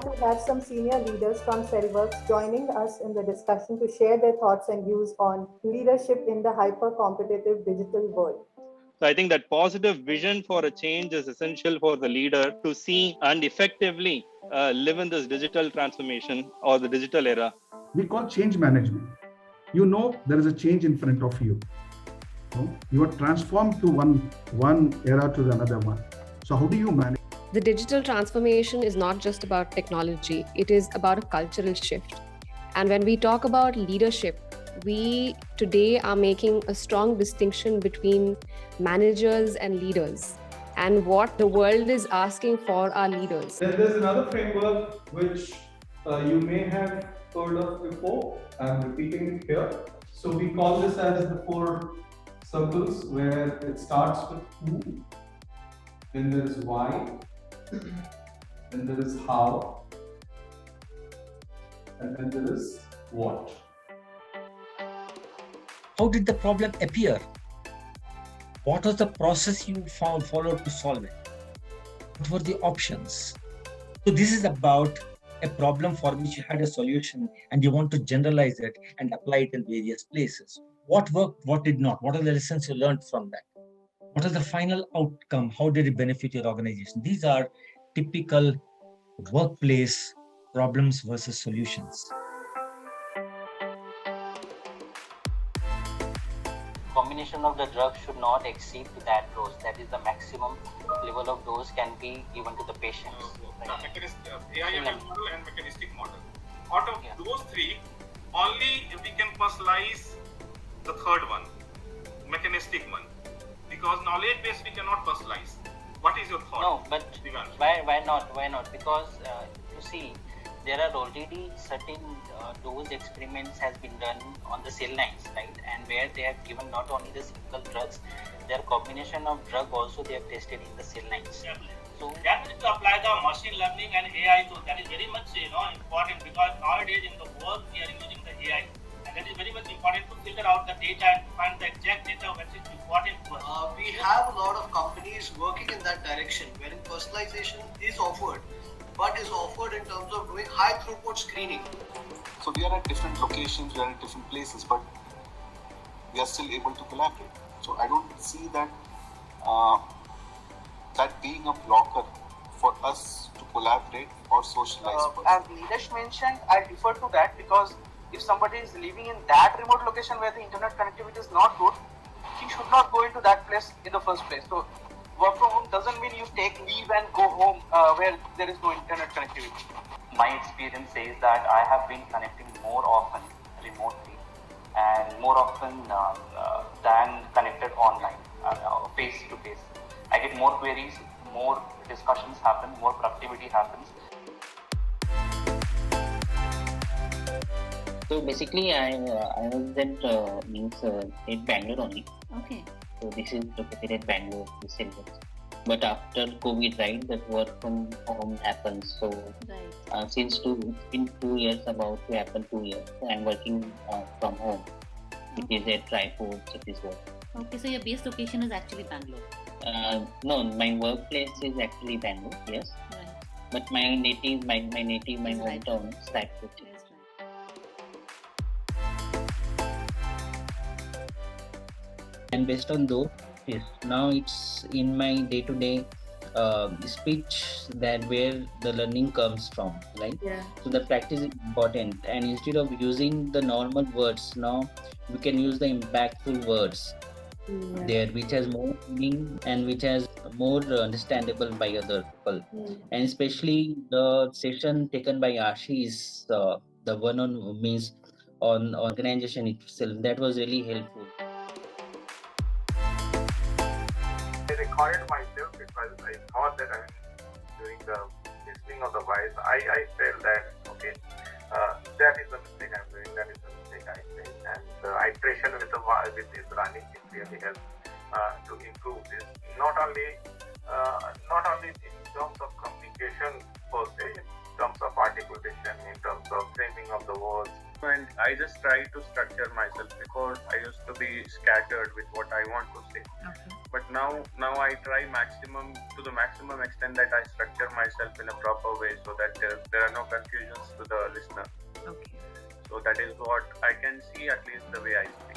honored to have some senior leaders from Cellworks joining us in the discussion to share their thoughts and views on leadership in the hyper-competitive digital world. So I think that positive vision for a change is essential for the leader to see and effectively live in this digital transformation or the digital era. We call change management. You know there is a change in front of you. You are transformed to one era to another one. So how do you manage? The digital transformation is not just about technology, it is about a cultural shift. And when we talk about leadership, we today are making a strong distinction between managers and leaders and what the world is asking for our leaders. Then there's another framework which you may have heard of before. I'm repeating it here. So we call this as the 4 circles, where it starts with who, then there is why, then there is how, and then there is what. How did the problem appear? What was the process you followed to solve it? What were the options? So this is about a problem for which you had a solution and you want to generalize it and apply it in various places. What worked, what did not? What are the lessons you learned from that? What is the final outcome? How did it benefit your organization? These are typical workplace problems versus solutions. Combination of the drug should not exceed to that dose. That is the maximum level of dose can be given to the patients. AIML model and mechanistic model. Out of those 3, only we can personalize the third one, mechanistic one, because knowledge base we cannot personalize. What is your thought? No, but why not? Why not? Because you see, there are already certain dose experiments has been done on the cell lines, right? And where they have given not only the single drugs, their combination of drug also they have tested in the cell lines. Yeah. So that is to apply the machine learning and AI. So that is very much important, because nowadays in the work we are using the AI, and that is very much important to filter out the data and find the exact data which is important to us. We have a lot of companies working in that direction, wherein personalization is offered, but is offered in terms of doing high throughput screening. So we are at different locations, we are at different places, but we are still able to collaborate. So I don't see that that being a blocker for us to collaborate or socialize. As Nilesh mentioned, I refer to that because if somebody is living in that remote location where the internet connectivity is not good, he should not go into that place in the first place. So work from home doesn't mean you take leave and go home where there is no internet connectivity. my experience says that I have been connecting more often remotely and more often than connected online, face to face. I get more queries, more discussions happen, more productivity happens. So basically, I was at in Bangalore only. Okay. So this is located at Bangalore, the Cellworks. But after COVID, right, that work from home happens. So right. Since it's been 2 years, about to happen 2 years. So I'm working from home. It is a tripod office work. Okay, so your base location is actually Bangalore. No, my workplace is actually Bangalore. Yes. Right. But my hometown is Tripod. And based on those, yes, now it's in my day-to-day speech that where the learning comes from, right? Yeah. So the practice is important, and instead of using the normal words, now we can use the impactful words there, which has more meaning and which has more understandable by other people. And especially the session taken by Ashi is the one on means on organization itself. That was really helpful. I recorded myself because I thought that I was doing the listening of the voice. I felt that okay, that is the mistake I'm doing. That is the mistake I made, and the iteration with this running it really helps to improve this. Not only in terms of communication per se, in terms of articulation, in terms of framing of the words. And I just try to structure myself because I used to be scattered with what I want to say. Okay. But now I try to the maximum extent that I structure myself in a proper way so that there are no confusions to the listener. Okay. So that is what I can see, at least the way I see.